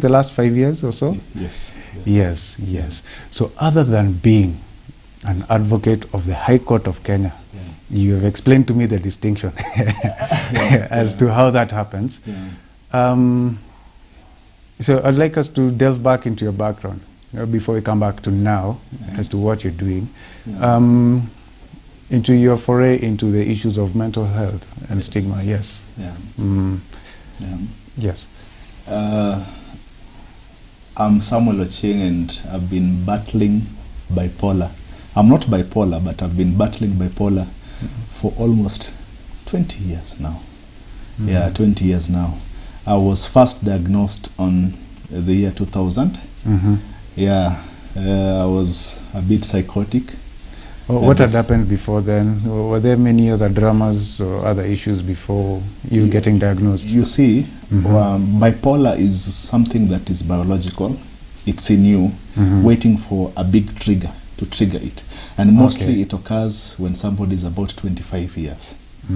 the last 5 years or so? Yes. Yes. So other than being an advocate of the High Court of Kenya, you have explained to me the distinction as to how that happens. So I'd like us to delve back into your background before we come back to now as to what you're doing, into your foray into the issues of mental health and stigma. Yes. Yes. I'm Samuel Ochieng, and I've been battling bipolar. I'm not bipolar, but I've been battling bipolar for almost 20 years now. 20 years now. I was first diagnosed on the year 2000. I was a bit psychotic. What had happened before then? Were there many other dramas or other issues before you getting diagnosed? You see, bipolar is something that is biological. It's in you, waiting for a big trigger to trigger it. And mostly it occurs when somebody is about 25 years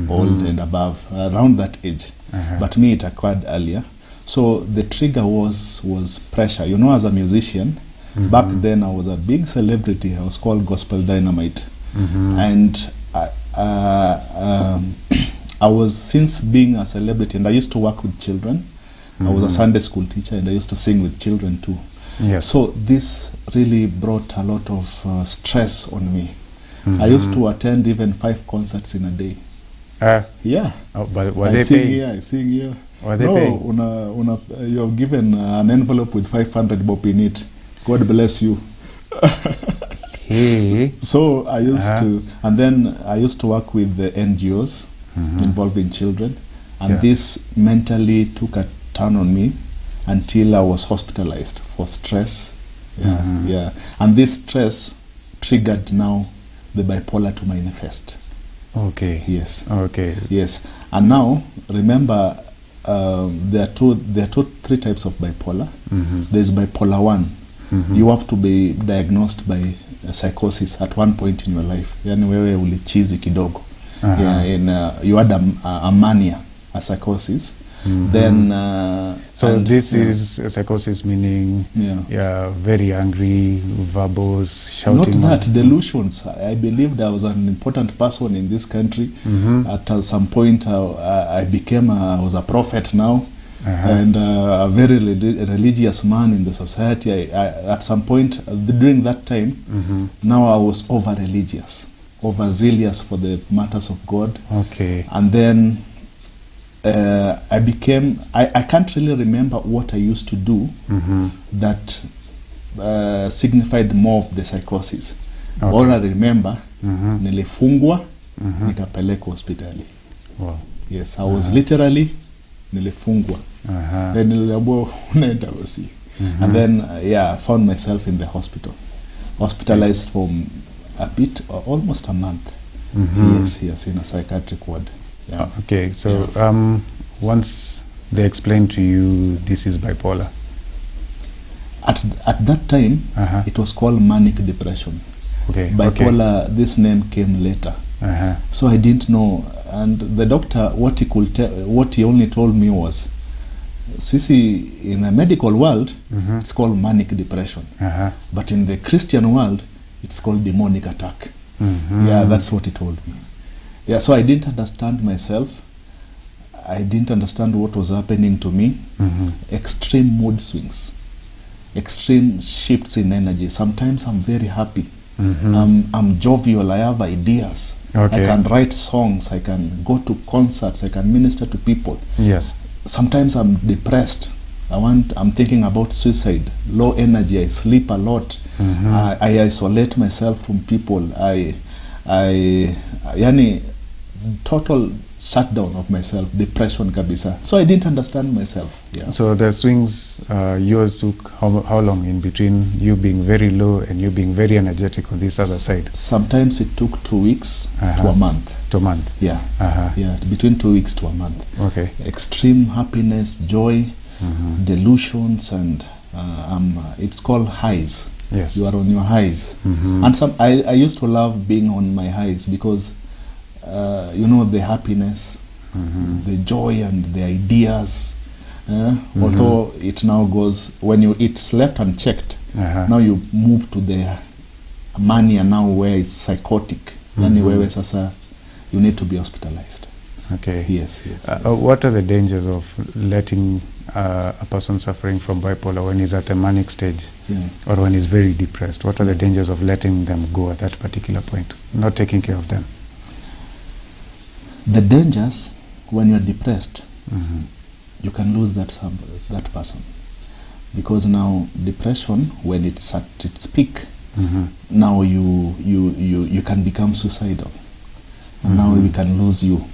old and above, around that age. But me, it occurred earlier. So the trigger was pressure. You know, as a musician, back then I was a big celebrity. I was called Gospel Dynamite. And I was, since being a celebrity, and I used to work with children. I was a Sunday school teacher, and I used to sing with children too. So this really brought a lot of stress on me. I used to attend even 5 concerts in a day. But were I they sing paying? here, I sing here. Were they paying? You're given an envelope with 500 bob in it. God bless you. So I used to, and then I used to work with the NGOs involving children, and this mentally took a turn on me until I was hospitalized for stress. And this stress triggered now the bipolar to manifest. Yes. And now, remember, there are three types of bipolar. There's bipolar 1. You have to be diagnosed by psychosis at one point in your life. Yani wewe ulichizi kidogo. You had a mania, a psychosis. Then so this is psychosis, meaning very angry, verbose, shouting. Not that, delusions. I believed I was an important person in this country. At some point I was a prophet now, and a very religious man in the society. At some point during that time, now I was over-religious, over-zealous for the matters of God. And then I can't really remember what I used to do that signified more of the psychosis. All I remember, nilifungwa, nikapelekwa hospitali. Yes, I was literally nilifungwa. Then niliambiwa unaenda basi. And then I found myself in the hospital, hospitalized for almost a month. Yes, in a psychiatric ward. So once they explained to you this is bipolar, at that time it was called manic depression. Bipolar, this name came later. So I didn't know, and the doctor, what he only told me was, Sisi, in the medical world it's called manic depression, but in the Christian world it's called demonic attack. That's what he told me. So I didn't understand myself. I didn't understand what was happening to me. Extreme mood swings, extreme shifts in energy. Sometimes I'm very happy. I'm jovial. I have ideas. I can write songs. I can go to concerts. I can minister to people. Sometimes I'm depressed. I'm thinking about suicide. Low energy. I sleep a lot. I isolate myself from people. Total shutdown of myself, depression kabisa. So I didn't understand myself. So the swings yours took how long in between you being very low and you being very energetic on this other side? Sometimes it took 2 weeks to a month. Between 2 weeks to a month. Extreme happiness, joy, delusions, and it's called highs. You are on your highs. And I used to love being on my highs because the happiness, the joy and the ideas, Although it now goes, when it's left unchecked, now you move to the mania now where it's psychotic. Where you need to be hospitalized. Okay. Yes. What are the dangers of letting a person suffering from bipolar when he's at a manic stage or when he's very depressed? What are the dangers of letting them go at that particular point, not taking care of them? The dangers, when you're depressed, you can lose that person, because now depression, when it's at its peak, now you can become suicidal, and now we can lose you,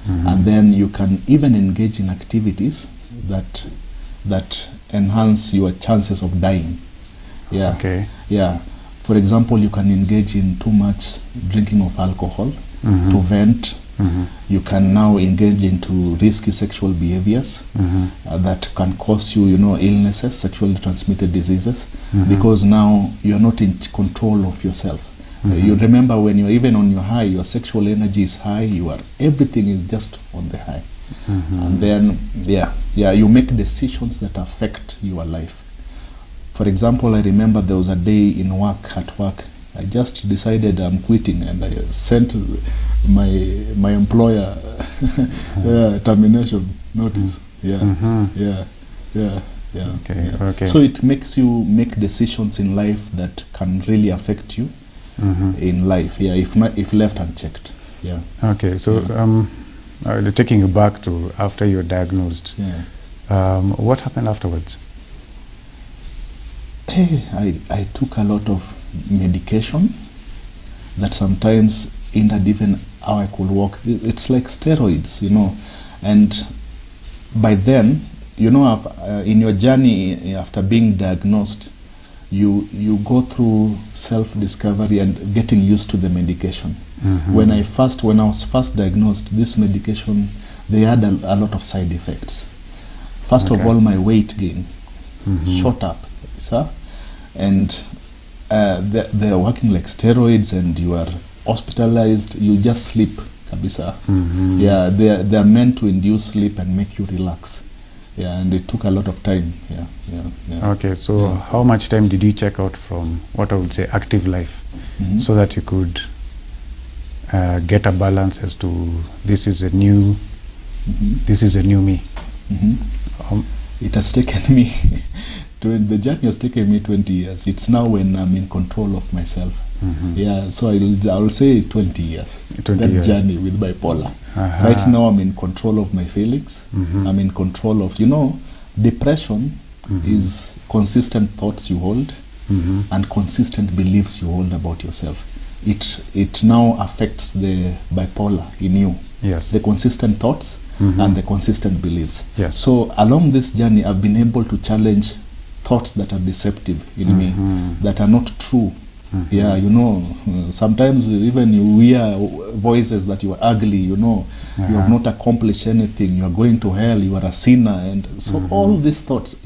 and then you can even engage in activities that enhance your chances of dying. For example, you can engage in too much drinking of alcohol to vent. You can now engage into risky sexual behaviors that can cause you, illnesses, sexually transmitted diseases, because now you're not in control of yourself. You remember when you're even on your high, your sexual energy is high, everything is just on the high. And then, you make decisions that affect your life. For example, I remember there was a day at work, I just decided I'm quitting, and I sent my employer termination notice. Okay. So it makes you make decisions in life that can really affect you in life. If left unchecked. Okay. So taking you back to after you're diagnosed, what happened afterwards? I took a lot of medication that sometimes hindered even how I could walk. It's like steroids, and by then, in your journey after being diagnosed, you go through self-discovery and getting used to the medication. When I was first diagnosed, this medication, they had a lot of side effects. First of all, my weight gain shot up, and they're working like steroids, and you are hospitalized. You just sleep, kabisa. They're meant to induce sleep and make you relax. And it took a lot of time. Okay, so how much time did you check out from what I would say active life, so that you could get a balance as to this is a new me? It has taken me the journey has taken me 20 years. It's now when I'm in control of myself. So I'll say 20 years. That journey with bipolar. Right now I'm in control of my feelings. I'm in control of, depression is consistent thoughts you hold and consistent beliefs you hold about yourself. It now affects the bipolar in you. The consistent thoughts and the consistent beliefs. So along this journey, I've been able to challenge thoughts that are deceptive in me, that are not true. Sometimes even you hear voices that you are ugly, you have not accomplished anything, you are going to hell, you are a sinner, and so all these thoughts,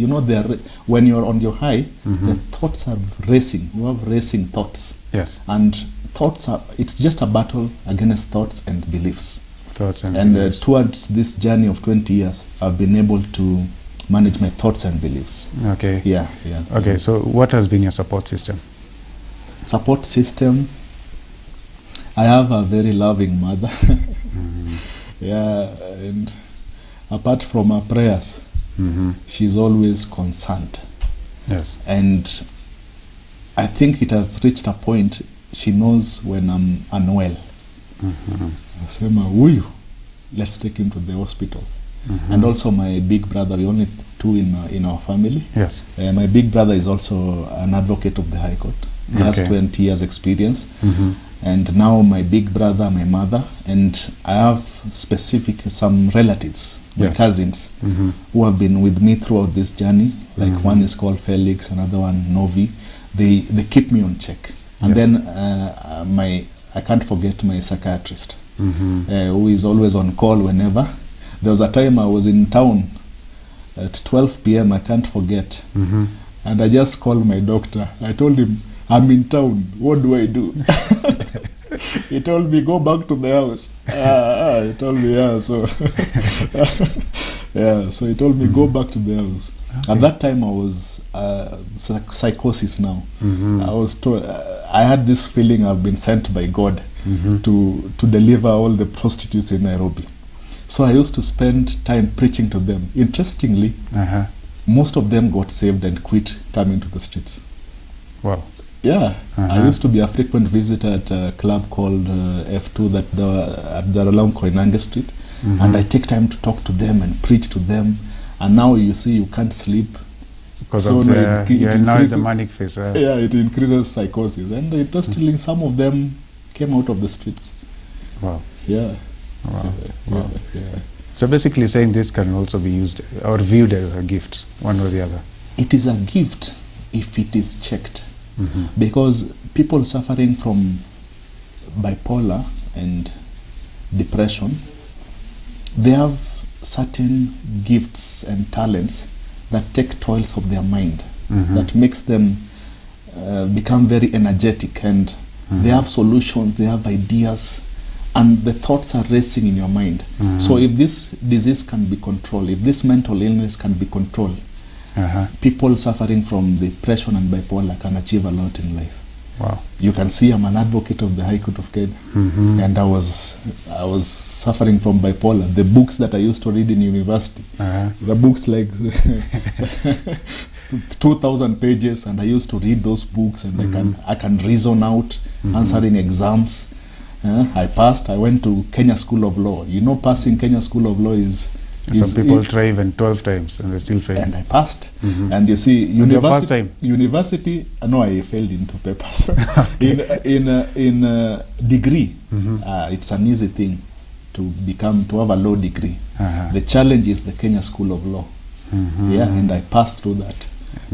when you are on your high, the thoughts are racing. You have racing thoughts. And thoughts it's just a battle against thoughts and beliefs. Towards this journey of 20 years, I've been able to manage my thoughts and beliefs. Okay, so what has been your support system? Support system, I have a very loving mother. And apart from her prayers, she's always concerned. And I think it has reached a point, she knows when I'm unwell. Asema, let's take him to the hospital. And also my big brother, we only two in our family. My big brother is also an advocate of the High Court. He has 20 years experience. And now my big brother, my mother, and I have some relatives, my cousins, who have been with me throughout this journey. Like one is called Felix, another one Novi. They keep me on check. And then I can't forget my psychiatrist, who is always on call whenever. There was a time I was in town at 12 p.m. I can't forget. And I just called my doctor. I told him, I'm in town. What do I do? He told me, go back to the house. He told me, so. Yeah, so he told me, go back to the house. Okay. At that time, I was psychosis now. I was told, I had this feeling I've been sent by God to deliver all the prostitutes in Nairobi. So I used to spend time preaching to them. Interestingly, most of them got saved and quit coming to the streets. Wow. Yeah, I used to be a frequent visitor at a club called F2 at the along Koinange Street, and I take time to talk to them and preach to them. And now you see you can't sleep because of you're now in the manic phase. Yeah, it increases psychosis, and interestingly, some of them came out of the streets. Wow. Yeah. Wow. Wow. Yeah. So basically, saying this can also be used or viewed as a gift, one or the other. It is a gift if it is checked. Because people suffering from bipolar and depression, they have certain gifts and talents that take toils of their mind, that makes them become very energetic, and they have solutions, they have ideas, and the thoughts are racing in your mind. So if this disease can be controlled, if this mental illness can be controlled, people suffering from depression and bipolar can achieve a lot in life. Wow. You can see I'm an advocate of the High Court of Kenya, and I was suffering from bipolar. The books that I used to read in university, the books like 2,000 pages, and I used to read those books, and I can reason out, answering exams. I passed. I went to Kenya School of Law. You know, passing Kenya School of Law is some people try even 12 times and they still fail. And I passed. And you see, university, no, I failed in 2 papers. in degree, it's an easy thing to have a law degree. The challenge is the Kenya School of Law. Yeah, and I passed through that.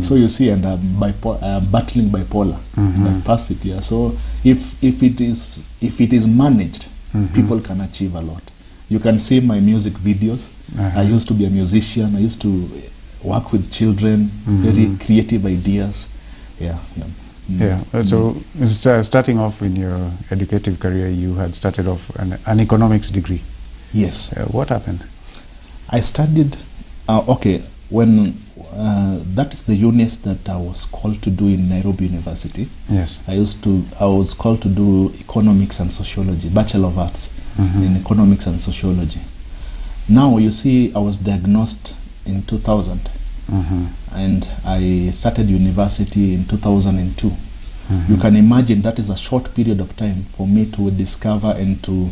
So you see, and I'm battling bipolar, and I passed it. Yeah. So if it is managed, people can achieve a lot. You can see my music videos. I used to be a musician. I used to work with children, very creative ideas. Yeah. So starting off in your educative career, you had started off an economics degree. Yes. What happened? I studied. When that is the units that I was called to do in Nairobi University. Yes. I was called to do economics and sociology, Bachelor of Arts in economics and sociology. Now you see, I was diagnosed in 2000, and I started university in 2002. You can imagine that is a short period of time for me to discover and to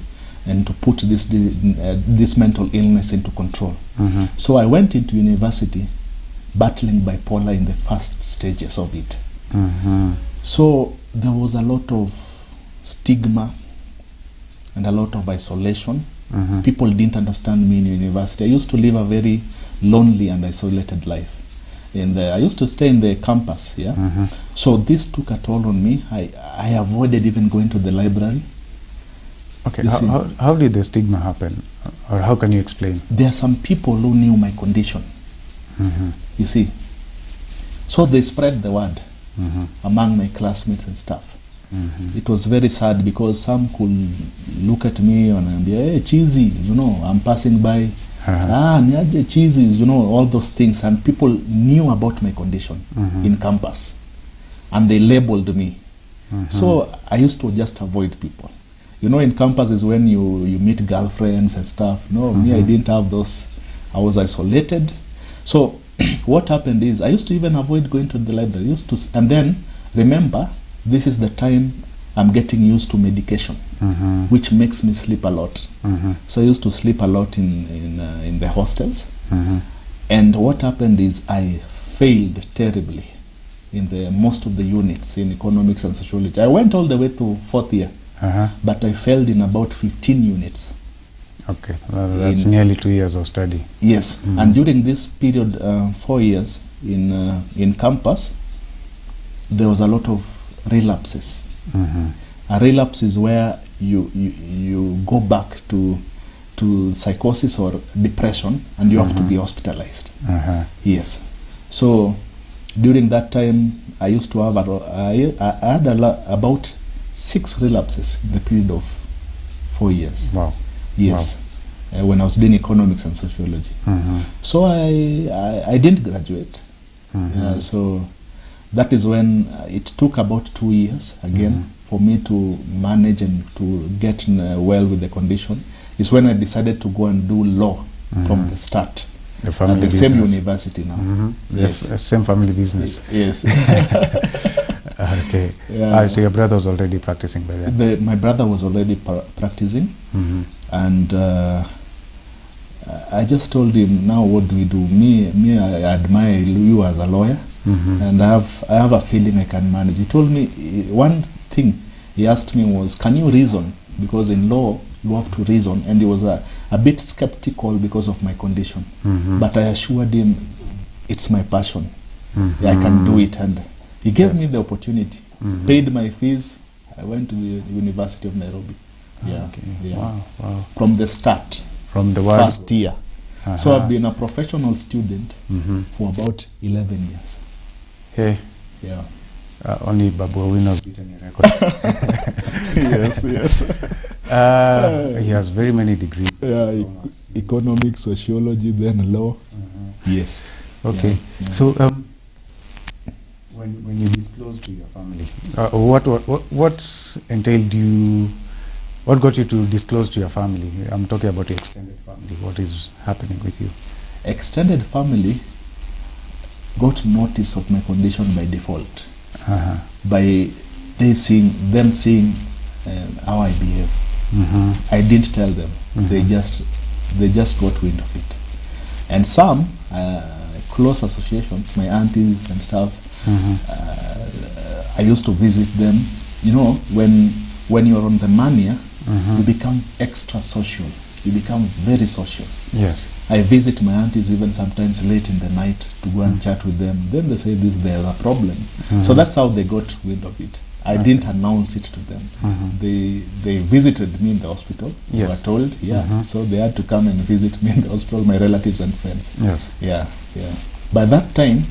put this mental illness into control. So I went into university battling bipolar in the first stages of it. So there was a lot of stigma and a lot of isolation. People didn't understand me in university. I used to live a very lonely and isolated life. I used to stay in the campus. So this took a toll on me. I avoided even going to the library. Okay, how did the stigma happen, or how can you explain? There are some people who knew my condition, you see. So they spread the word among my classmates and stuff. It was very sad because some could look at me and be, hey, cheesy, I'm passing by. Niaje cheesy, all those things. And people knew about my condition in campus, and they labeled me. So I used to just avoid people. In campus is when you meet girlfriends and stuff. Me, I didn't have those. I was isolated. So what happened is I used to even avoid going to the library. And then, remember, this is the time I'm getting used to medication, which makes me sleep a lot. So I used to sleep a lot in the hostels. And what happened is I failed terribly in most of the units in economics and sociology. I went all the way to 4th year. But I failed in about 15 units. Okay, that's nearly 2 years of study. Yes, and during this period, 4 years in campus, there was a lot of relapses. A relapse is where you go back to psychosis or depression, and you have to be hospitalized. Yes. So during that time, I used to have I had about 6 relapses in the period of 4 years. Wow. Yes. when I was doing economics and sociology. So I didn't graduate. So that is when it took about 2 years again for me to manage and to get well with the condition. Is when I decided to go and do law from the start. The family at the business. Same university now. Yes. Same family business. Yes. Okay. Yeah. So your brother was already practicing by then? My brother was already practicing. And I just told him, now what do we do? Me, I admire you as a lawyer. And I have a feeling I can manage. He told me, one thing he asked me was, can you reason? Because in law, you have to reason. And he was a bit skeptical because of my condition. But I assured him, it's my passion. I can do it. And he gave me the opportunity, paid my fees. I went to the University of Nairobi. Wow. From the start, from the first year. So I've been a professional student for about 11 years. Hey. Yeah. Only Babu Owino has beaten your record. Yes. He has very many degrees. Yeah, economics, sociology, then law. Yes. Okay. Yeah. So when you disclose to your family, what entailed you? What got you to disclose to your family? I'm talking about your extended family. What is happening with you? Extended family got notice of my condition by default. By them seeing how I behave. I didn't tell them. They just got wind of it. And some close associations, my aunties and stuff, I used to visit them. You know, when you're on the mania, you become extra social. You become very social. Yes. I visit my aunties even sometimes late in the night to go and chat with them. Then they say there's a problem. So that's how they got wind of it. I didn't announce it to them. They visited me in the hospital. Yes. They were told, so they had to come and visit me in the hospital, my relatives and friends. Yes. Yeah. By that time,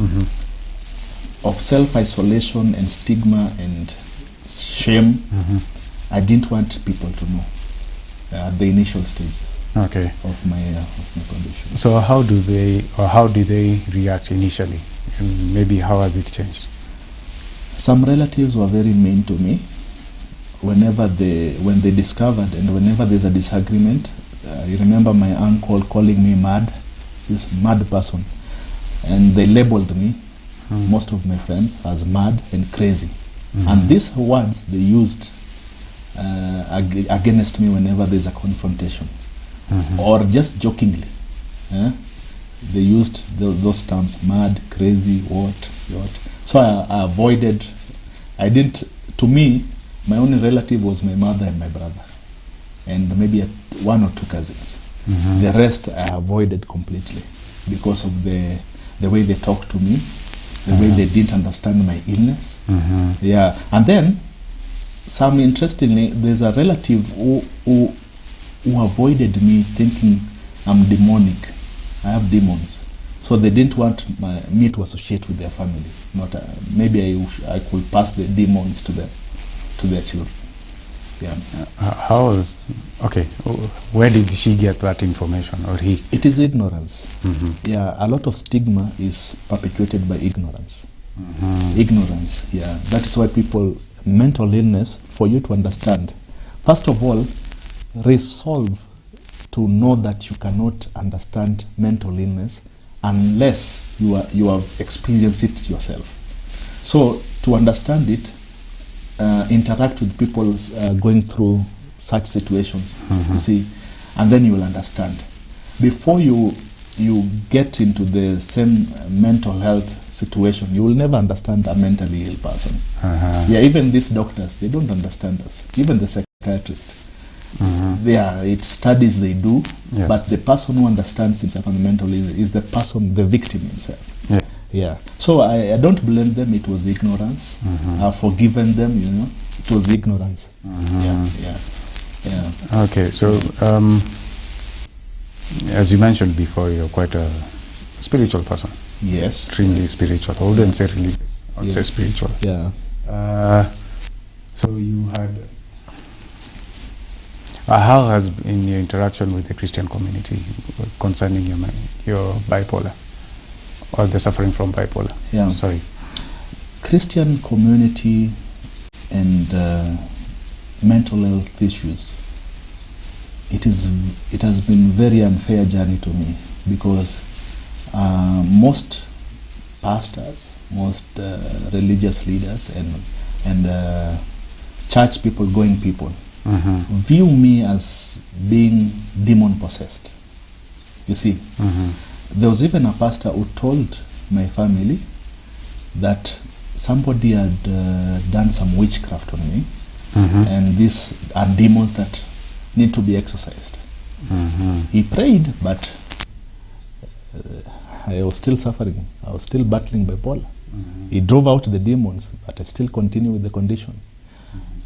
of self-isolation and stigma and shame, I didn't want people to know at the initial stages. Okay. Of my condition. So how did they react initially, and maybe how has it changed? Some relatives were very mean to me. When they discovered, and whenever there's a disagreement, you remember my uncle calling me mad, this mad person, and they labeled me, most of my friends, as mad and crazy. And these words they used against me whenever there's a confrontation. Or just jokingly, they used those terms: mad, crazy, what. So I avoided. To me, my only relative was my mother and my brother, and maybe one or two cousins. The rest I avoided completely because of the way they talked to me, the way they didn't understand my illness. Yeah, and then interestingly, there's a relative who avoided me, thinking I'm demonic. I have demons. So they didn't want me to associate with their family. Maybe I could pass the demons to their children. Yeah. Where did she get that information, or he? It is ignorance. Yeah, a lot of stigma is perpetuated by ignorance. Ignorance, yeah. That is why mental illness, for you to understand, first of all, resolve to know that you cannot understand mental illness unless you have experienced it yourself. So to understand it, interact with people going through such situations, you see, and then you will understand. Before you get into the same mental health situation, you will never understand a mentally ill person. Yeah, even these doctors, they don't understand us. Even the psychiatrist. It's studies they do, but the person who understands himself and mentally is the victim himself. Yeah. So I don't blame them. It was ignorance. I've forgiven them. It was ignorance. Yeah. Okay. So as you mentioned before, you're quite a spiritual person. Yes. Extremely spiritual. I wouldn't say religious. I would say spiritual. Yeah. So you had. How has been your interaction with the Christian community concerning your bipolar or the suffering from bipolar? Yeah. Sorry. Christian community and mental health issues. It has been very unfair journey to me, because most pastors, most religious leaders, and church people, going people, view me as being demon possessed. You see, there was even a pastor who told my family that somebody had done some witchcraft on me, and these are demons that need to be exorcised. He prayed, but I was still suffering. I was still battling bipolar. He drove out the demons, but I still continue with the condition.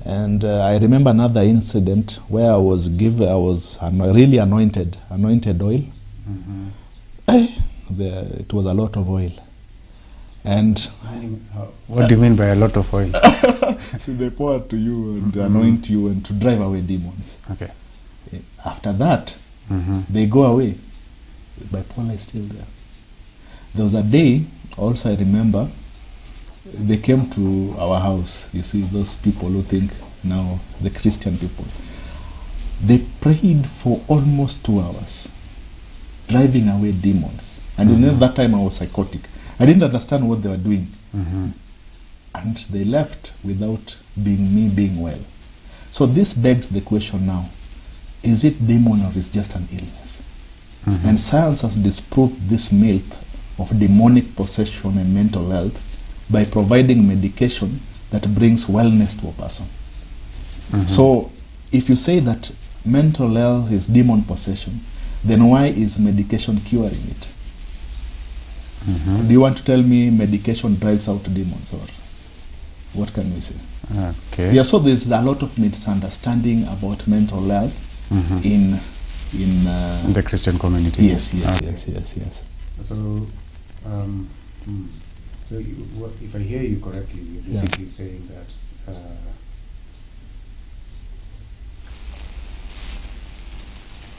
And I remember another incident where I was really anointed oil. It was a lot of oil. And what do you mean by a lot of oil? So they pour it to you and anoint you and to drive away demons. Okay. After that, they go away. Bipolar is still there. There was a day, also I remember, they came to our house. You see, those people who think now, the Christian people. They prayed for almost 2 hours, driving away demons. And you know, that time I was psychotic. I didn't understand what they were doing. And they left without me being well. So this begs the question now, is it demon or is it just an illness? And science has disproved this myth of demonic possession and mental health by providing medication that brings wellness to a person. So if you say that mental health is demon possession, then why is medication curing it? Do you want to tell me medication drives out demons, or what can we say? Okay. Yeah, so there's a lot of misunderstanding about mental health in the Christian community. Yes. So, so if I hear you correctly, you're basically saying that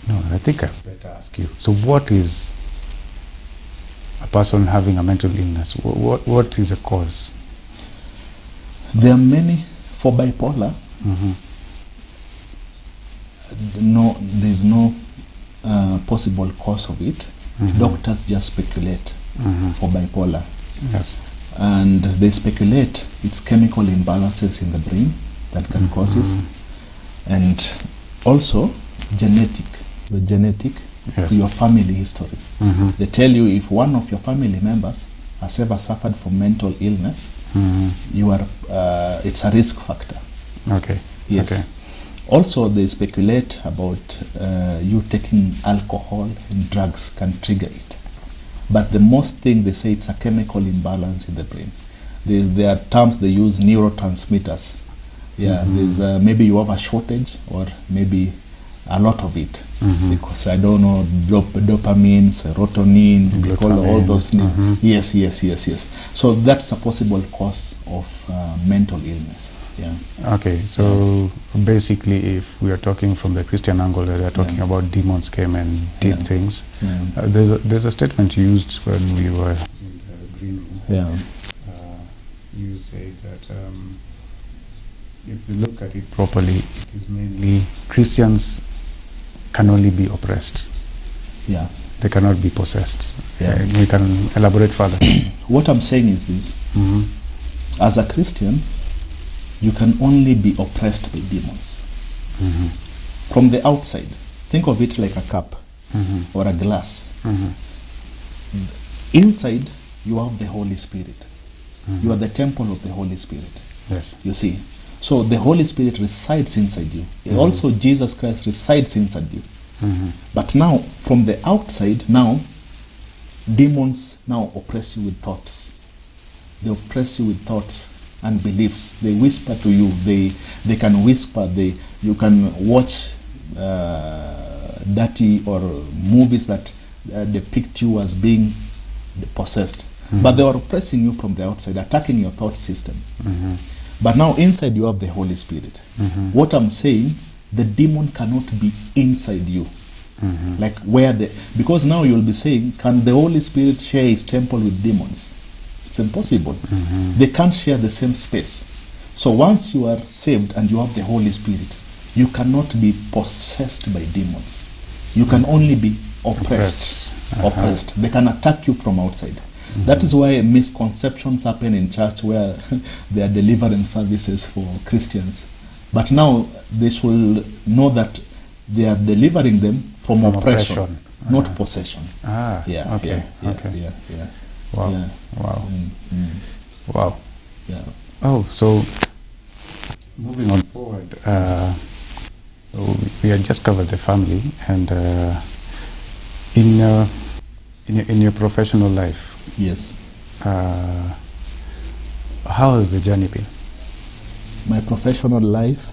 no, I think I better ask you. So what is a person having a mental illness? What is the cause? There are many. For bipolar, there's no possible cause of it. Doctors just speculate for bipolar. Yes. And they speculate it's chemical imbalances in the brain that can cause it. And also genetic. To your family history. They tell you if one of your family members has ever suffered from mental illness, you are it's a risk factor. Okay. Yes. Okay. Also, they speculate about you taking alcohol and drugs can trigger it. But the most thing they say, it's a chemical imbalance in the brain. There are terms they use, neurotransmitters. Yeah, there's maybe you have a shortage or maybe a lot of it. Because I don't know, dopamine, serotonin, all those things. Yes. So that's a possible cause of mental illness. Yeah. Okay, so basically, if we are talking from the Christian angle, they are talking about demons came and did things. There's a statement used when we were in the green room. You say that if you look at it properly, it is mainly Christians can only be oppressed. Yeah. They cannot be possessed. Yeah. You can elaborate further. What I'm saying is this. As a Christian, you can only be oppressed by demons. From the outside, think of it like a cup or a glass. Inside, you have the Holy Spirit. You are the temple of the Holy Spirit. Yes. You see. So the Holy Spirit resides inside you. Also, Jesus Christ resides inside you. But now, from the outside, now, demons now oppress you with thoughts. They oppress you with thoughts and beliefs. They whisper to you. They can whisper. You can watch dirty or movies that depict you as being possessed. But they are oppressing you from the outside, attacking your thought system. But now inside you have the Holy Spirit. What I'm saying, the demon cannot be inside you. Like because now you'll be saying, can the Holy Spirit share his temple with demons? It's impossible. They can't share the same space. So once you are saved and you have the Holy Spirit, you cannot be possessed by demons. You can only be oppressed. Oppressed. They can attack you from outside. That is why misconceptions happen in church where there are deliverance services for Christians. But now they should know that they are delivering them from oppression. Not possession. Wow. Yeah. Wow. Wow. Yeah. Oh, so moving on forward, we had just covered the family, and in your professional life. Yes. How has the journey been? My professional life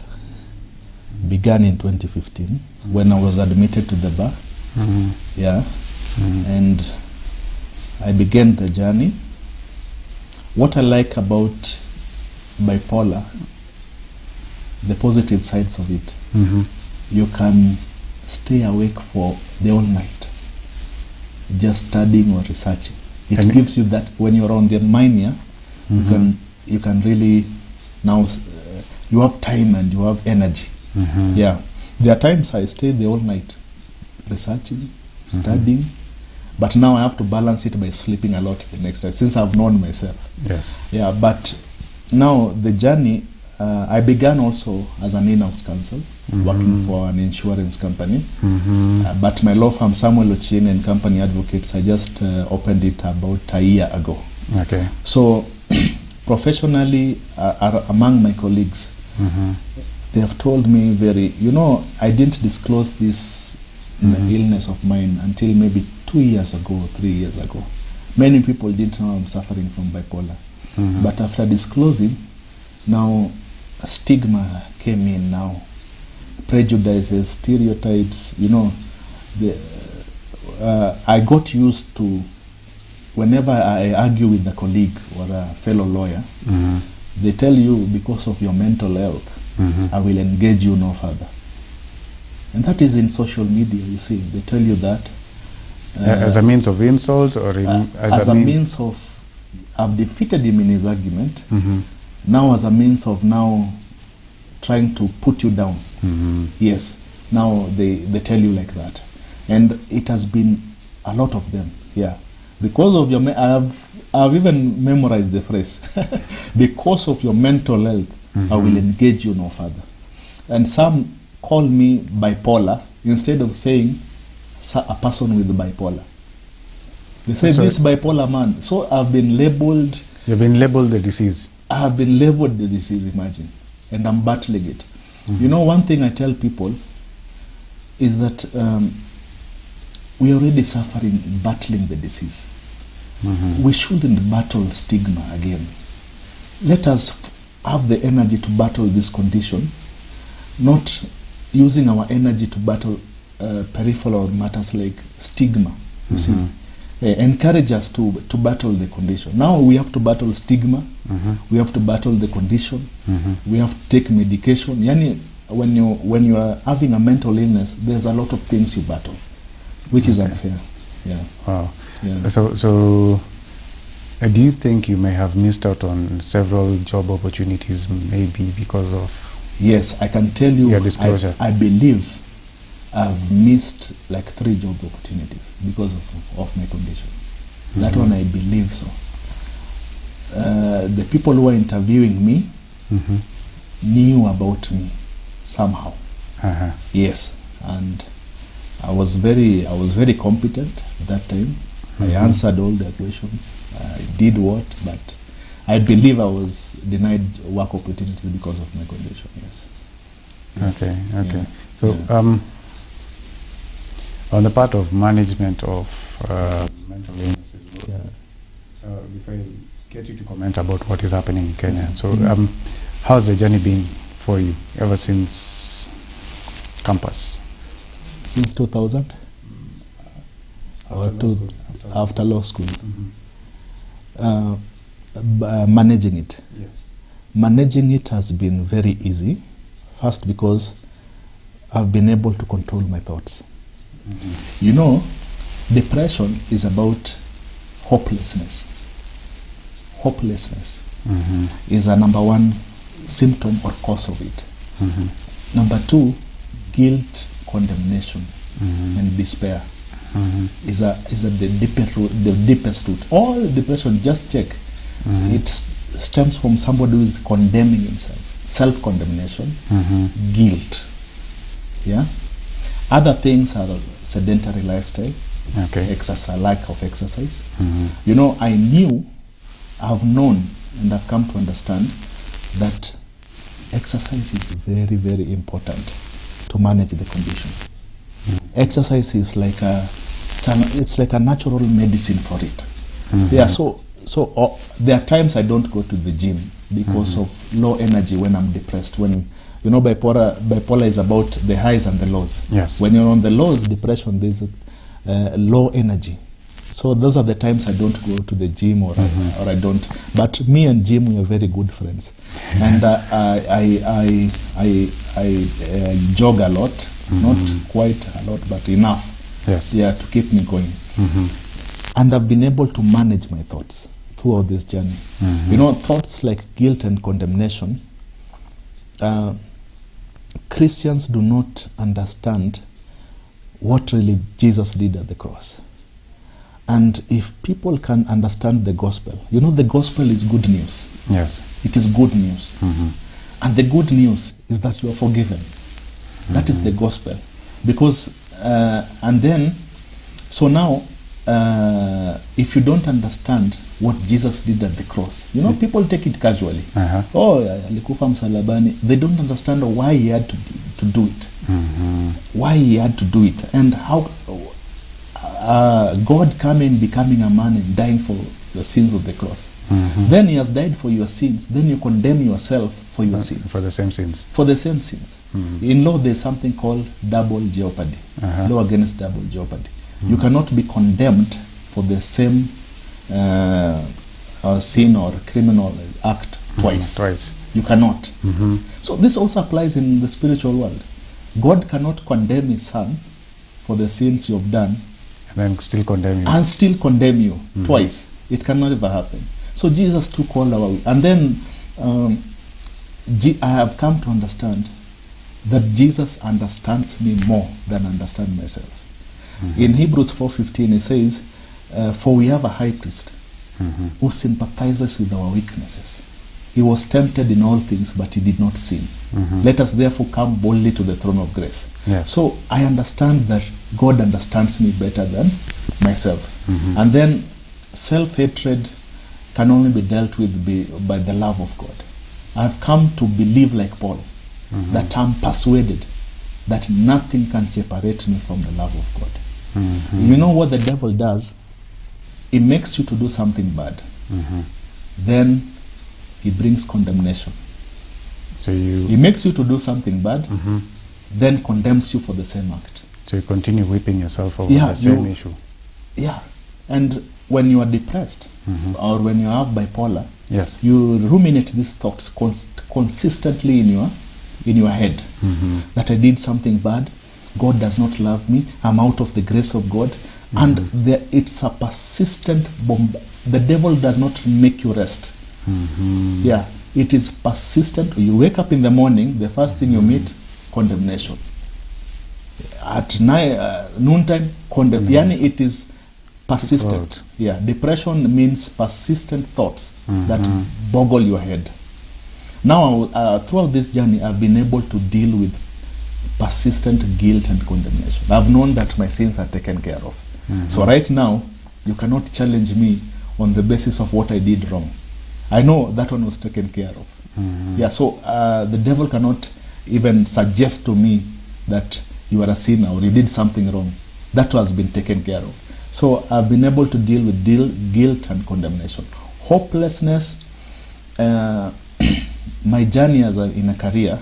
began in 2015 when I was admitted to the bar. And I began the journey. What I like about bipolar, the positive sides of it, you can stay awake for the whole night just studying or researching. It gives you that when you're on the mania, you can really now you have time and you have energy. Yeah, there are times I stay the whole night researching, studying, but now I have to balance it by sleeping a lot the next day since I've known myself. Yes. Yeah, but now the journey, I began also as an in-house counsel, working for an insurance company. But my law firm, Samuel Ochieng and Company Advocates, I just opened it about a year ago. Okay. So professionally, among my colleagues, they have told me I didn't disclose this illness of mine until maybe 2 years ago, 3 years ago. Many people didn't know I'm suffering from bipolar. But after disclosing, now a stigma came in now. Prejudices, stereotypes, I got used to, whenever I argue with a colleague or a fellow lawyer, they tell you, because of your mental health, I will engage you no further. And that is in social media, you see. They tell you that. As a means of insult, or as a means of, I've defeated him in his argument. Now as a means of now trying to put you down. Yes. Now they tell you like that. And it has been a lot of them. Yeah. Because of your, I've even memorized the phrase. Because of your mental health, I will engage you no further. And some call me bipolar instead of saying a person with bipolar. They say this bipolar man. So I've been labeled. You've been labeled the disease. I have been labeled the disease, imagine. And I'm battling it. One thing I tell people is that we're already suffering, battling the disease. We shouldn't battle stigma again. Let us have the energy to battle this condition, not using our energy to battle peripheral matters like stigma. You see, encourage us to battle the condition. Now we have to battle stigma. We have to battle the condition. We have to take medication. Yani, when you are having a mental illness, there's a lot of things you battle, which is unfair. Yeah. Wow. Yeah. So do you think you may have missed out on several job opportunities, maybe because of? Yes, I can tell you. Your disclosure. I believe I've missed like 3 job opportunities because of my condition. That one I believe so. The people who were interviewing me knew about me somehow. Yes, and I was very competent at that time. I answered all their questions. I did what, but I believe I was denied work opportunities because of my condition. Yes. Okay. Yeah. So on the part of management of mental illnesses, if I get you to comment about what is happening in Kenya. So how's the journey been for you ever since campus? Since 2000? After law school. Managing it. Yes. Managing it has been very easy. First, because I've been able to control my thoughts. You know, depression is about hopelessness. Hopelessness is a number one symptom or cause of it. Number two, guilt, condemnation, and despair is the deepest root. All depression, just check, it stems from somebody who is condemning himself. Self-condemnation, guilt. Yeah. Other things are sedentary lifestyle, exercise, lack of exercise. You know, I've known, and I've come to understand that exercise is very, very important to manage the condition. Exercise is like it's like a natural medicine for it. Yeah. So there are times I don't go to the gym because of low energy when I'm depressed. When you know, bipolar is about the highs and the lows. Yes. When you're on the lows, depression, there's low energy. So those are the times I don't go to the gym or I don't. But me and Jim, we are very good friends, and I jog a lot, not quite a lot, but enough. Yes. Yeah, to keep me going. And I've been able to manage my thoughts throughout this journey. You know, thoughts like guilt and condemnation. Christians do not understand what really Jesus did at the cross. And if people can understand the gospel, you know, the gospel is good news. Yes. It is good news. And the good news is that you are forgiven. That is the gospel. Because, and then, so now, if you don't understand what Jesus did at the cross, you know, people take it casually. Oh, alikufa msalabani. They don't understand why he had to do it. Why he had to do it. And how God coming, becoming a man and dying for the sins of the cross. Then he has died for your sins. Then you condemn yourself for your sins. For the same sins. For the same sins. In law, there's something called double jeopardy. Law against double jeopardy. You cannot be condemned for the same sin or criminal act twice. You cannot. So this also applies in the spiritual world. God cannot condemn his son for the sins you have done and then still condemn you. And still condemn you twice. It cannot ever happen. So Jesus took all our... And then I have come to understand that Jesus understands me more than I understand myself. In Hebrews 4:15 it says, for we have a high priest who sympathizes with our weaknesses. He was tempted in all things, but he did not sin. Let us therefore come boldly to the throne of grace. Yes. So I understand that God understands me better than myself. And then self-hatred can only be dealt with by the love of God. I've come to believe like Paul, that I'm persuaded that nothing can separate me from the love of God. You know what the devil does? He makes you to do something bad. Then he brings condemnation. So he makes you to do something bad, then condemns you for the same act. So you continue whipping yourself over the same issue. Yeah. And when you are depressed or when you have bipolar, yes, you ruminate these thoughts consistently in your head. That I did something bad, God does not love me, I'm out of the grace of God. And it's a persistent bomb. The devil does not make you rest. Yeah, it is persistent. You wake up in the morning, the first thing you meet, condemnation. At noontime, condemnation. It is persistent. Yeah, depression means persistent thoughts that boggle your head. Now, throughout this journey, I've been able to deal with persistent guilt and condemnation. I've known that my sins are taken care of. So right now, you cannot challenge me on the basis of what I did wrong. I know that one was taken care of. Yeah, so the devil cannot even suggest to me that you are a sinner or you did something wrong. That has been taken care of. So I've been able to deal with guilt and condemnation. Hopelessness, my journey in a career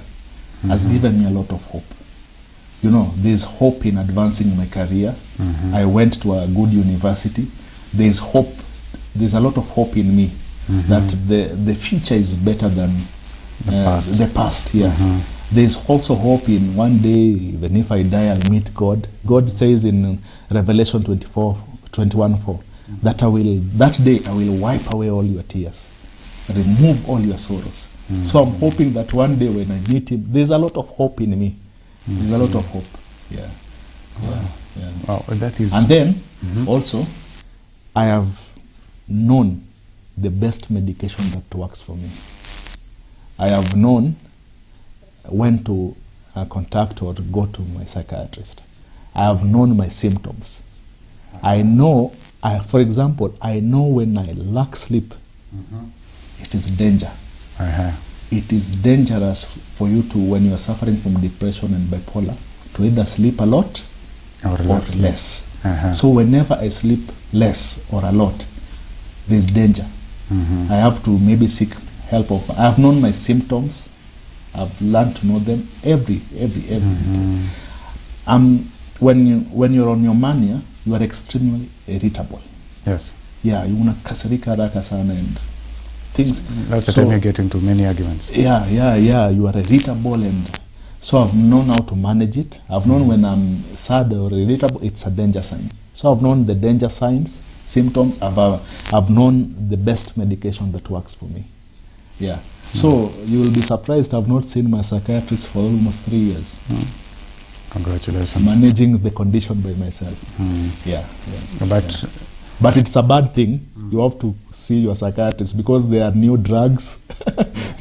has given me a lot of hope. You know, there's hope in advancing my career. I went to a good university. There's hope. There's a lot of hope in me that the future is better than the past. Yeah. There's also hope in one day, even if I die, I'll meet God. God says in Revelation 21:4, that that day I will wipe away all your tears, remove all your sorrows. So I'm hoping that one day when I meet him, there's a lot of hope in me. There's a lot of hope. Yeah. Wow, that is. And then also, I have known the best medication that works for me. I have known when to contact or go to my psychiatrist. I have known my symptoms. I know, for example, I know when I lack sleep, it is danger. It is dangerous for you to, when you are suffering from depression and bipolar, to either sleep a lot or less. So whenever I sleep less or a lot, there's danger. I have to maybe seek help of. I have known my symptoms. I've learned to know them every when you're on your mania, you are extremely irritable. Yes. Yeah, you wanna kasirika haraka sana and things. That's the time you get into many arguments. Yeah. You are irritable, and so I've known how to manage it. I've known when I'm sad or irritable, it's a danger sign. So I've known the danger signs, symptoms. I've known the best medication that works for me. Yeah. So you will be surprised. I've not seen my psychiatrist for almost 3 years. Congratulations. Managing the condition by myself. But it's a bad thing. You have to see your psychiatrist because there are new drugs,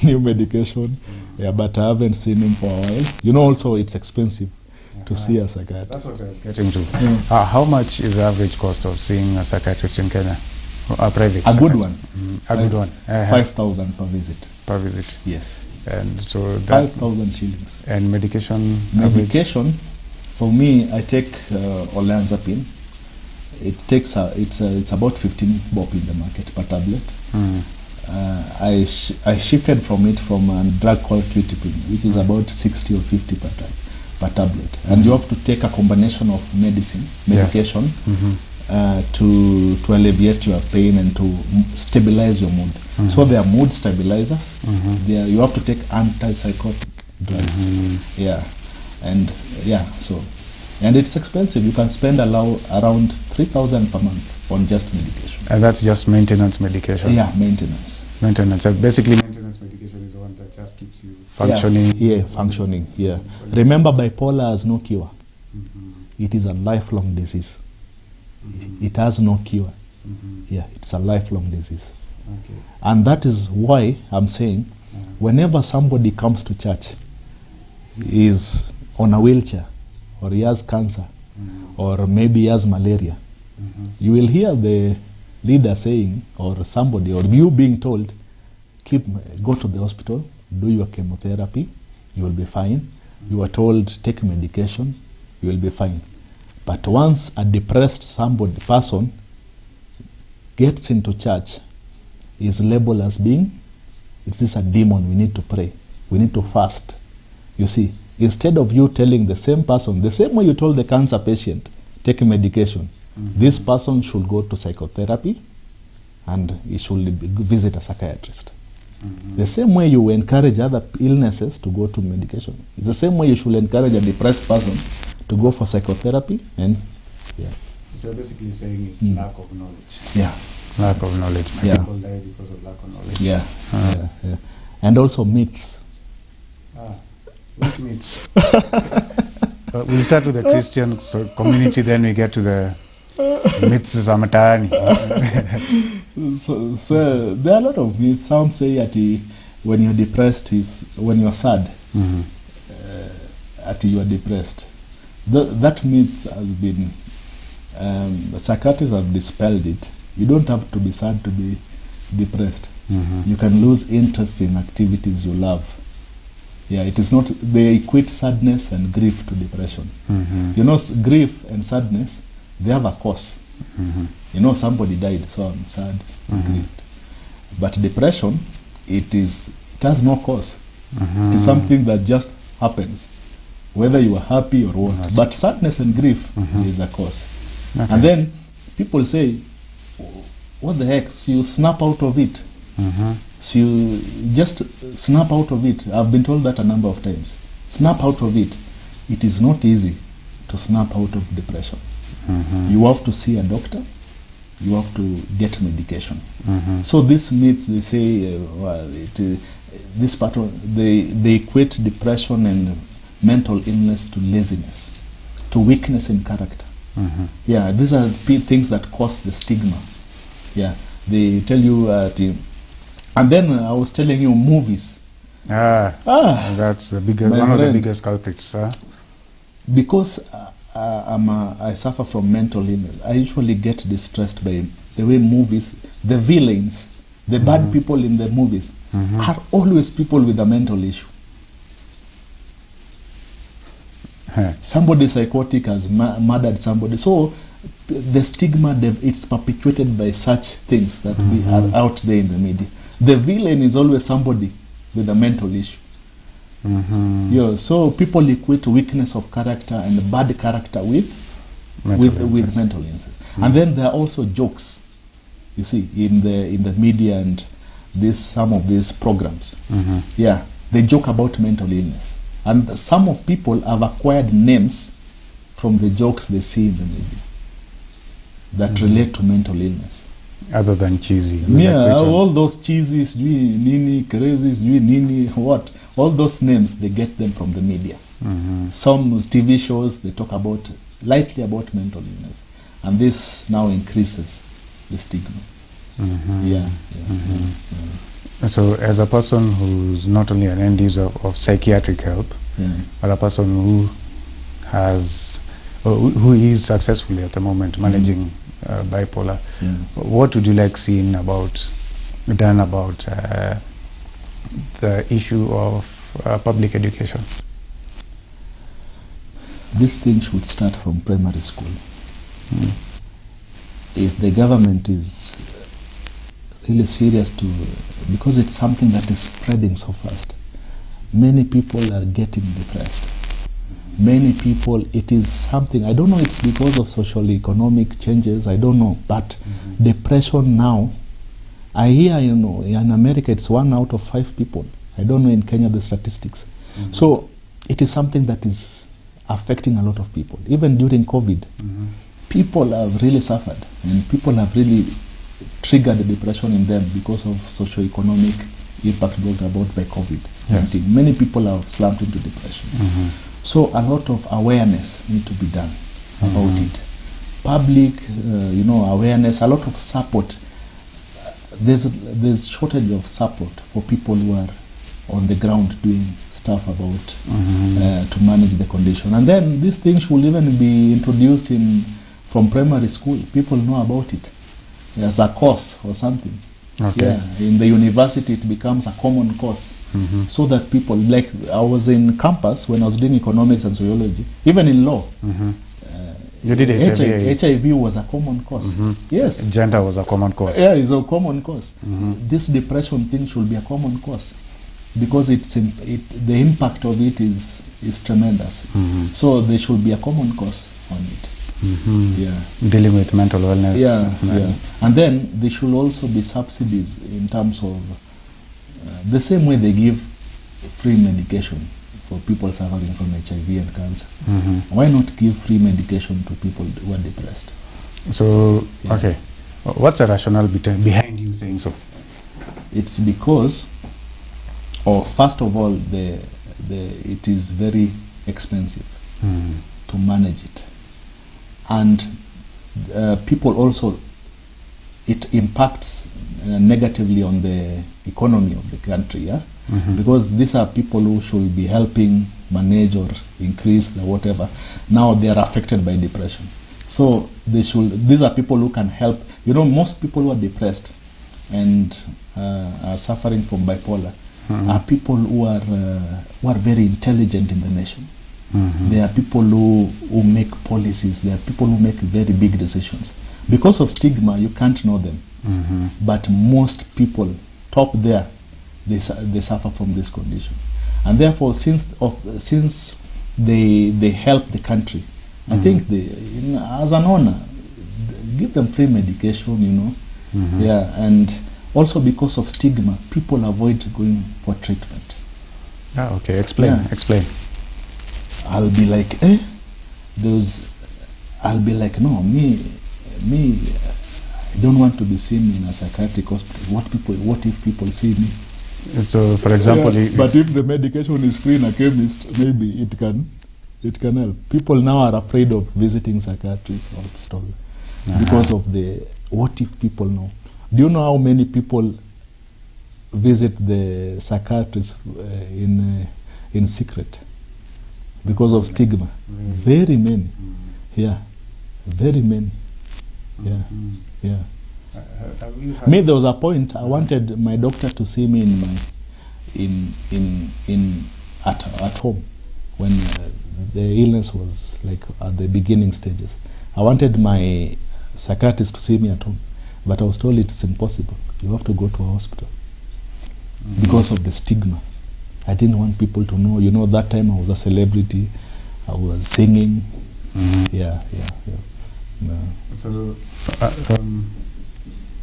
new medication. Yeah, but I haven't seen him for a while. You know, also it's expensive to see a psychiatrist. That's what I was getting to. How much is the average cost of seeing a psychiatrist in Kenya? A private? A good one. A good one. 5,000 per visit. Per visit. Yes. And so that 5,000 shillings. And medication? Medication, for me, I take olanzapine. It takes it's about 15 bob in the market per tablet. I shifted from it from a drug called Jtv, which is about 60 or 50 per tablet. And you have to take a combination of medication, to alleviate your pain and to stabilize your mood. So there are mood stabilizers. You have to take antipsychotic drugs. And it's expensive. You can spend around 3,000 per month on just medication. And that's just maintenance medication? Yeah, maintenance. Maintenance. So basically, maintenance medication is the one that just keeps you functioning. Yeah, functioning. Yeah. Remember, bipolar has no cure. It is a lifelong disease. It has no cure. Yeah, it's a lifelong disease. Okay. And that is why I'm saying, whenever somebody comes to church, is on a wheelchair, or he has cancer, or maybe he has malaria, you will hear the leader saying, or somebody, or you being told, go to the hospital, do your chemotherapy, you will be fine. You are told, take medication, you will be fine. But once a depressed person gets into church, is labeled as being, it is a demon, we need to pray, we need to fast. You see, instead of you telling the same person, the same way you told the cancer patient, take medication, this person should go to psychotherapy and he should visit a psychiatrist. The same way you encourage other illnesses to go to medication, it's the same way you should encourage a depressed person to go for psychotherapy. And so basically saying it's lack of knowledge. Yeah. Lack of knowledge. People die because of lack of knowledge. Yeah. And also myths. What myths? We'll start with the Christian community, then we get to the myths of Amatani. So there are a lot of myths. Some say that when you're depressed is when you're sad. That you are depressed. That myth has been, psychiatrists have dispelled it. You don't have to be sad to be depressed. You can lose interest in activities you love. Yeah, it is not, they equate sadness and grief to depression. You know, grief and sadness, they have a cause. You know, somebody died, so I'm sad, grieved. But depression, it has no cause. It is something that just happens, whether you are happy or what. But sadness and grief is a cause. And then people say, what the heck, so you snap out of it. So you just snap out of it. I've been told that a number of times. snap out of it. It is not easy to snap out of depression. You have to see a doctor. You have to get medication. So this myth, they say, this part of, they equate depression and mental illness to laziness, to weakness in character. Yeah, these are things that cause the stigma. Yeah, they tell you, and then I was telling you movies. That's the biggest, one of the biggest culprits. Because I suffer from mental illness, I usually get distressed by the way movies, the villains, the bad people in the movies are always people with a mental issue. Somebody psychotic has murdered somebody. So the stigma, it's perpetuated by such things that we are out there in the media. The villain is always somebody with a mental issue. Yeah, so people equate weakness of character and bad character with mental illness. And then there are also jokes, you see, in the media and some of these programs. Yeah, they joke about mental illness. And some of people have acquired names from the jokes they see in the media that relate to mental illness. Other than cheesy. Yeah, all those cheesies, nini, crazies, nini, what? All those names, they get them from the media. Some TV shows, they talk lightly about mental illness. And this now increases the stigma. So as a person who's not only an end user of psychiatric help, but a person who is successfully at the moment managing bipolar, what would you like seeing done about the issue of public education? This thing should start from primary school. If the government is really serious because it's something that is spreading so fast, many people are getting depressed. Many people, it is something, I don't know, it's because of social economic changes, I don't know, but depression now, I hear, in America it's 1 out of 5 people. I don't know in Kenya the statistics. So it is something that is affecting a lot of people. Even during COVID, people have really suffered, and people have really triggered the depression in them because of socio-economic impact brought about by COVID-19. Many people have slumped into depression. So a lot of awareness need to be done about it. Public, awareness, a lot of support. There's shortage of support for people who are on the ground doing stuff about to manage the condition. And then these things will even be introduced from primary school. People know about it as a course or something. In the university it becomes a common course, so that people, like I was in campus when I was doing economics and sociology, even in law. You did HIV was a common course. Yes. Gender was a common course. Yeah, it's a common course. This depression thing should be a common course, because the impact of it is tremendous. So there should be a common course on it. Dealing with mental wellness. And then there should also be subsidies in terms of the same way they give free medication for people suffering from HIV and cancer. Why not give free medication to people who are depressed? So, okay, what's the rationale behind you saying so? It's because, first of all, it is very expensive to manage it. And people also, it impacts negatively on the economy of the country, because these are people who should be helping manage or increase the whatever. Now they are affected by depression. So these are people who can help. Most people who are depressed and are suffering from bipolar are people who are very intelligent in the nation. There are people who make policies. There are people who make very big decisions. Because of stigma, you can't know them. But most people top there, they suffer from this condition. And therefore, since they help the country, I think as an honor, give them free medication, and also because of stigma, people avoid going for treatment. Okay, explain. I'll be like, I'll be like, no, me, I don't want to be seen in a psychiatric hospital. What if people see me? So, for example, but if the medication is free in a chemist, maybe it can help. People now are afraid of visiting psychiatrists hospital because of the what if people know. Do you know how many people visit the psychiatrist in secret because of stigma? Very many. Yeah, very many. Yeah, yeah. Me, there was a point I wanted my doctor to see me at home when the illness was like at the beginning stages. I wanted my psychiatrist to see me at home, but I was told it's impossible. You have to go to a hospital because of the stigma. I didn't want people to know. You know, that time I was a celebrity. I was singing. Yeah. So,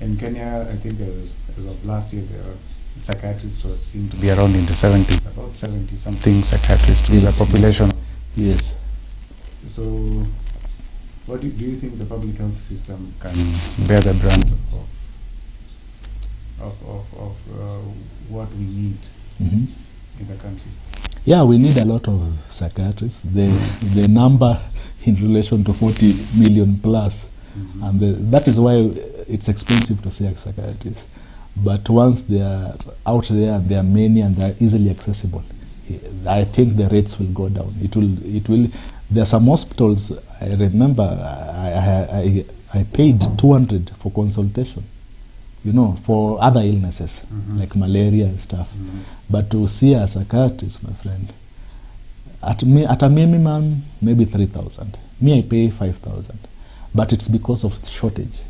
in Kenya, I think as of last year, the psychiatrists seem to be around in the 70s, about 70-something psychiatrists in the population. Yes. So, what do you think the public health system can bear the brunt of what we need in the country? Yeah, we need a lot of psychiatrists. The number in relation to 40 million plus, and that is why it's expensive to see a psychiatrist. But once they are out there and there are many and they are easily accessible, I think the rates will go down. It will. There are some hospitals. I remember I paid 200 for consultation, you know, for other illnesses like malaria and stuff. But to see a psychiatrist, my friend, at a minimum maybe 3,000. Me, I pay 5,000. But it's because of shortage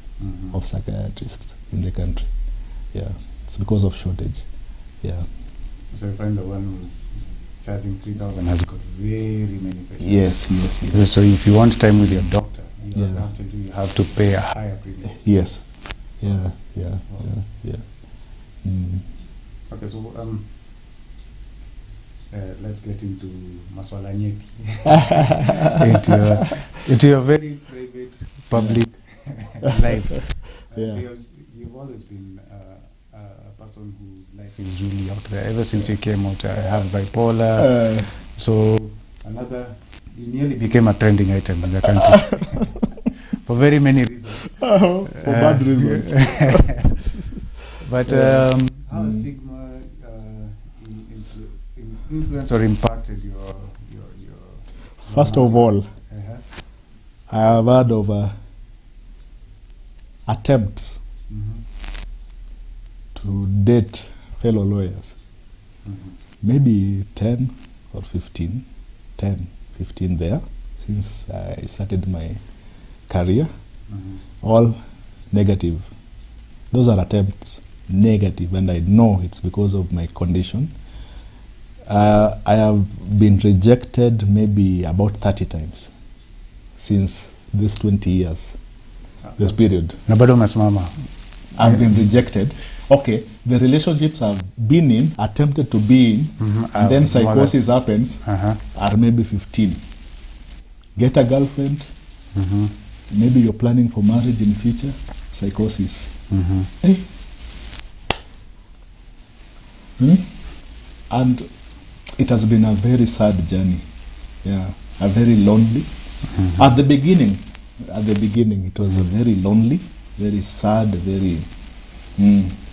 of psychiatrists in the country. Yeah, it's because of shortage. Yeah. So you find the one who's charging 3,000 has got very many patients. Yes. So if you want time with your doctor, you have to pay a higher premium. Yes. Yeah. Okay, so let's get into maswala nyeti. into your very private public life. So you've always been a person whose life is really out there. Ever since you came out, I have bipolar. So you nearly became a trending item in the country for very many reasons. For bad reasons. But how has stigma influenced or impacted your First of all, I have heard of attempts to date fellow lawyers. Maybe 10 or 15 there since I started my career. All negative. Those are attempts negative, and I know it's because of my condition. I have been rejected maybe about 30 times since this 20 years, this period. I've been rejected. Okay, the relationships I've been in, attempted to be in, and then psychosis happens, are maybe 15. Get a girlfriend, maybe you're planning for marriage in future, psychosis. And it has been a very sad journey. Yeah, a very lonely. At the beginning, it was a very lonely, very sad, very.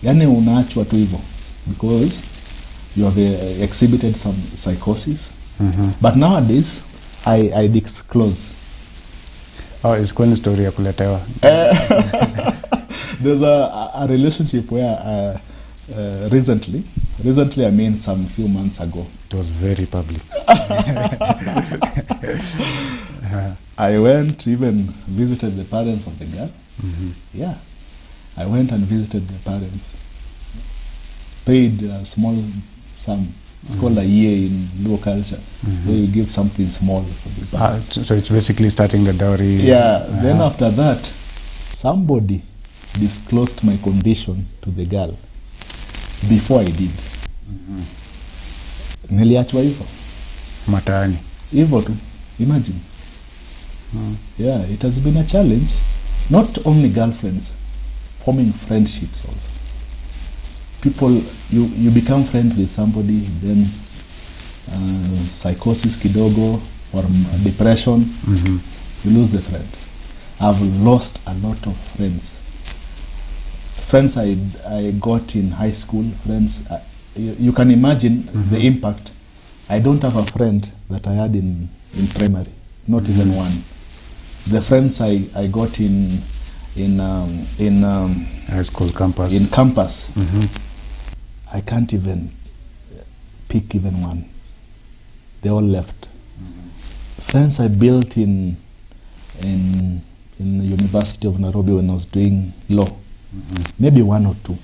Yani unaachwa tu hivyo because you have exhibited some psychosis. But nowadays, I disclose. Oh, it's kwani story ya kuletewa. There's a relationship where recently I mean some few months ago. It was very public. I went, even visited the parents of the girl. Yeah, I went and visited the parents. Paid a small sum. It's called a year in Luo culture, where you give something small for the parents. So it's basically starting the dowry. Yeah, then after that, somebody disclosed my condition to the girl before I did. Niliachwa hivyo. Matani. Hivyo tu, imagine. Yeah, it has been a challenge. Not only girlfriends, forming friendships also. People, you become friends with somebody, then psychosis kidogo or depression, you lose the friend. I've lost a lot of friends. Friends I got in high school, friends, you can imagine the impact. I don't have a friend that I had in primary, not even one. The friends I got in high school campus. In campus, I can't even pick even one. They all left. Friends I built in the University of Nairobi when I was doing law, maybe one or two.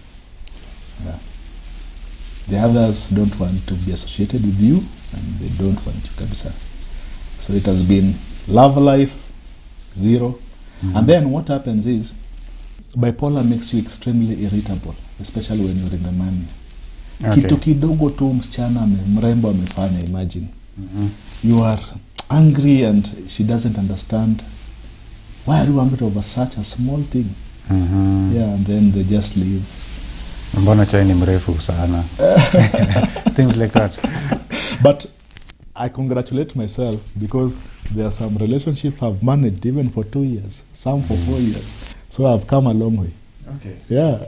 Yeah. The others don't want to be associated with you, and they don't want you, kabisa. So it has been love life, zero. And then what happens is, bipolar makes you extremely irritable, especially when you're in the money. Okay. Kitu kidogo tu msichana mrembo amefanya, imagine. You are angry and she doesn't understand. Why are you angry over such a small thing? Yeah, and then they just leave. Mbona chai ni mrefu sana. Things like that. But I congratulate myself because there are some relationships I've managed even for 2 years, some for 4 years. So I've come a long way. Okay. Yeah.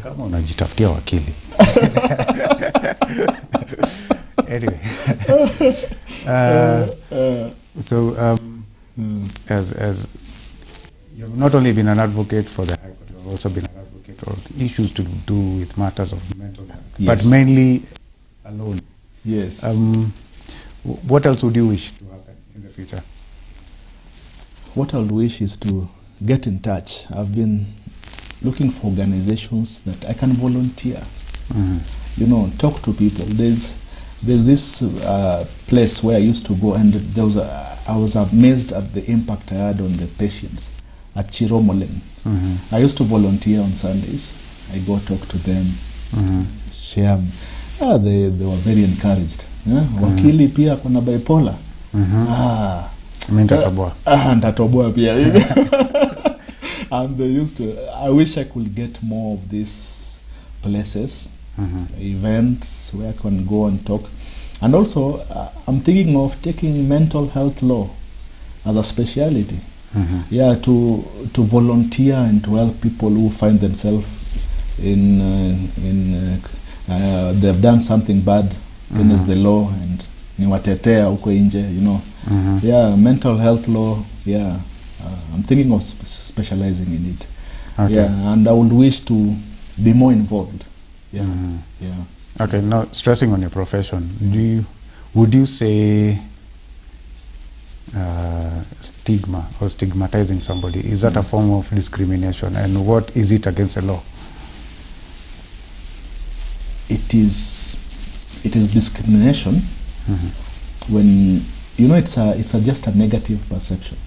Kama unajitafutia wakili. Anyway. So as you've not only been an advocate for the High Court, you've also been an advocate of issues to do with matters of mental health, yes, but mainly alone. Yes. What else would you wish to happen in the future? What I would wish is to get in touch. I've been looking for organizations that I can volunteer. You know, talk to people. There's this place where I used to go, and I was amazed at the impact I had on the patients at Chiromoleng. I used to volunteer on Sundays. I go talk to them, share. They were very encouraged. Wakili pia kuna bipolar. Ndatoboa pia. And they used to, I wish I could get more of these places, events where I can go and talk. And also, I'm thinking of taking mental health law as a specialty. Yeah, to volunteer and to help people who find themselves they've done something bad against the law and niwatetea huko nje, you know. Yeah, mental health law. Yeah, I'm thinking of specializing in it. Okay. Yeah, and I would wish to be more involved. Yeah. Yeah. Okay, now stressing on your profession, would you say stigma or stigmatizing somebody, is that a form of discrimination, and what is it against the law? It is discrimination when, you know, it's just a negative perception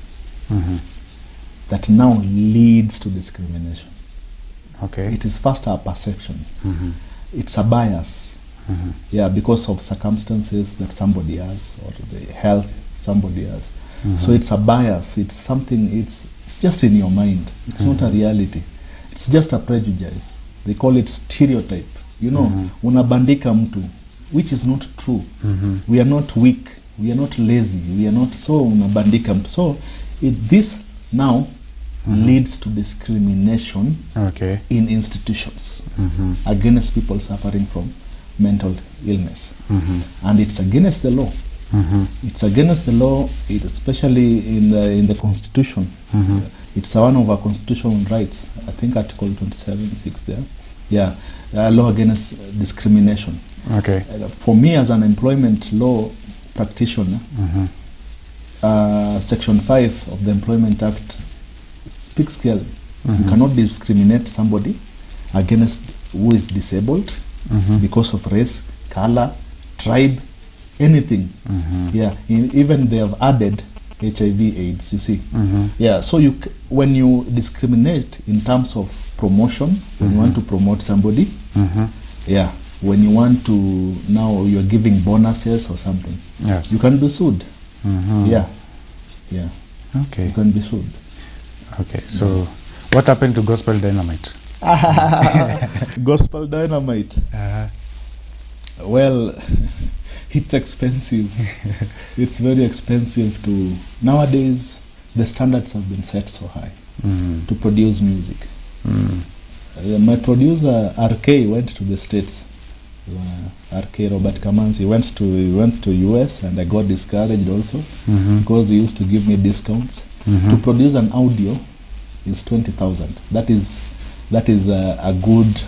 that now leads to discrimination. Okay. It is first a perception. It's a bias. Yeah, because of circumstances that somebody has or the health somebody has. So it's a bias. It's something. It's just in your mind. It's not a reality. It's just a prejudice. They call it stereotype. You know, unabandika mtu, which is not true. We are not weak. We are not lazy. We are not so unabandika mtu. So this now leads to discrimination in institutions against people suffering from mental illness, and it's against the law. It's against the law, especially in the Constitution. It's one of our constitutional rights. I think Article 27(6) there. Yeah, law against discrimination. Okay. For me, as an employment law practitioner, Section 5 of the Employment Act speaks clearly. You cannot discriminate somebody against who is disabled because of race, color, tribe, anything. Yeah, even they have added HIV/AIDS. You see. Yeah. So when you discriminate in terms of promotion, when you want to promote somebody, yeah, when you want to, now you're giving bonuses or something, yes, you can be sued. Yeah. Okay. You can be sued. Okay, so what happened to Gospel Dynamite? Gospel Dynamite. Well, it's expensive. It's very expensive to, nowadays the standards have been set so high to produce music. My producer RK went to the States. RK Robert Kamanzi went to US, and I got discouraged also because he used to give me discounts. To produce an audio is 20,000. That is a good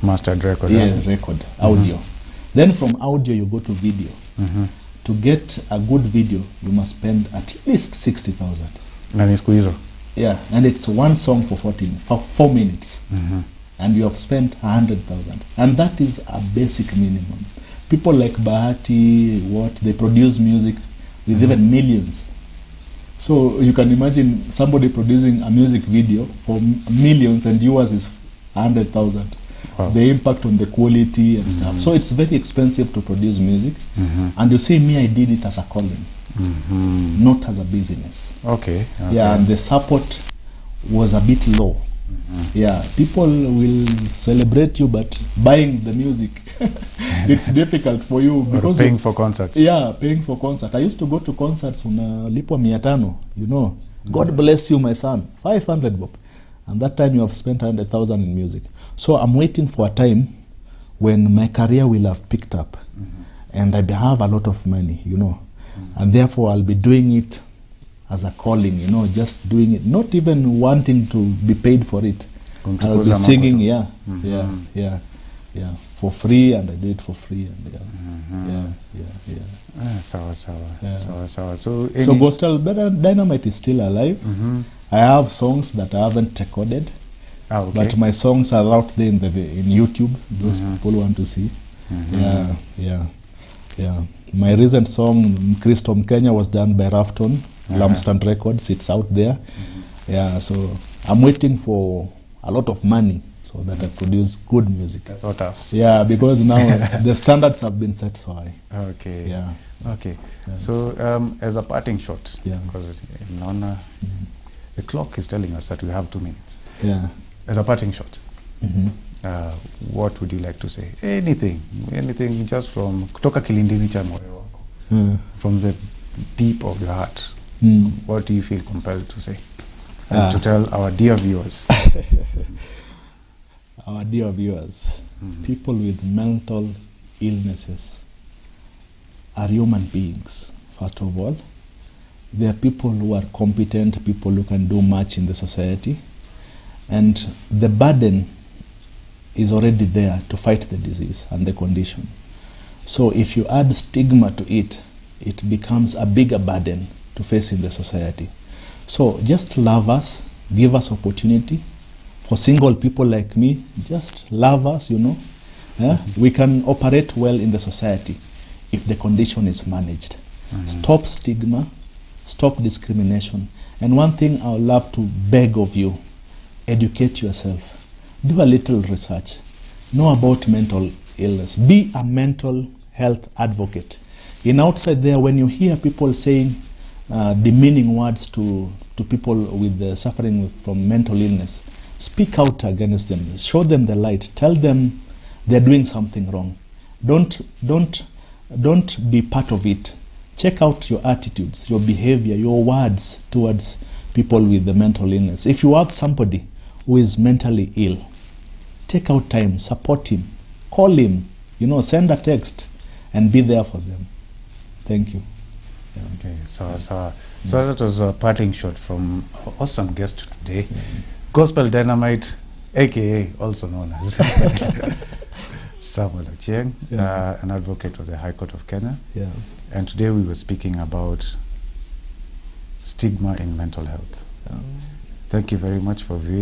mastered record. Yeah, record audio. Then from audio you go to video. To get a good video, you must spend at least 60,000. And it's squeezer. Yeah, and it's one song for 4 minutes. And you have spent 100,000. And that is a basic minimum. People like Bahati, they produce music with even millions. So you can imagine somebody producing a music video for millions and yours is 100,000. Wow. The impact on the quality and stuff. So it's very expensive to produce music. And you see, me, I did it as a calling, not as a business. Okay. Yeah, and the support was a bit low. Yeah, people will celebrate you, but buying the music, it's difficult for you because paying for concerts. Yeah, paying for concert. I used to go to concerts unalipwa 500, you know. God bless you, my son. 500 bob. And that time you have spent 100,000 in music. So I'm waiting for a time when my career will have picked up and I have a lot of money, you know. And therefore I'll be doing it as a calling, you know, just doing it, not even wanting to be paid for it. I'll be singing, for free, and I do it for free, and So Gospel Dynamite is still alive. I have songs that I haven't recorded, but my songs are out there in YouTube. Those people want to see. My recent song, Christom Kenya, was done by Rafton. Lampstand Records, it's out there. Yeah, so I'm waiting for a lot of money so that I produce good music. That's what us. Yeah, because now the standards have been set so high. Okay. Yeah. Okay. Yeah. So as a parting shot, because the clock is telling us that we have 2 minutes. Yeah. As a parting shot, what would you like to say? Anything, just from kutoka kilindini cha moyo wako, from the deep of your heart. What do you feel compelled to say and to tell our dear viewers? Our dear viewers, people with mental illnesses are human beings, first of all. They are people who are competent, people who can do much in the society. And the burden is already there to fight the disease and the condition. So if you add stigma to it, it becomes a bigger burden to face in the society. So just love us, give us opportunity. For single people like me, just love us, you know. Yeah? We can operate well in the society if the condition is managed. Stop stigma, stop discrimination. And one thing I would love to beg of you, educate yourself. Do a little research. Know about mental illness. Be a mental health advocate. In outside there, when you hear people saying demeaning words to people with suffering from mental illness, speak out against them. Show them the light. Tell them they're doing something wrong. Don't be part of it. Check out your attitudes, your behavior, your words towards people with the mental illness. If you have somebody who is mentally ill, take out time, support him, call him, you know, send a text, and be there for them. Thank you. Yeah. Okay, so that was a parting shot from our awesome guest today, Gospel Dynamite, aka also known as Samuel Ochieng, an advocate of the High Court of Kenya. Yeah. And today we were speaking about stigma in mental health. Thank you very much for viewing.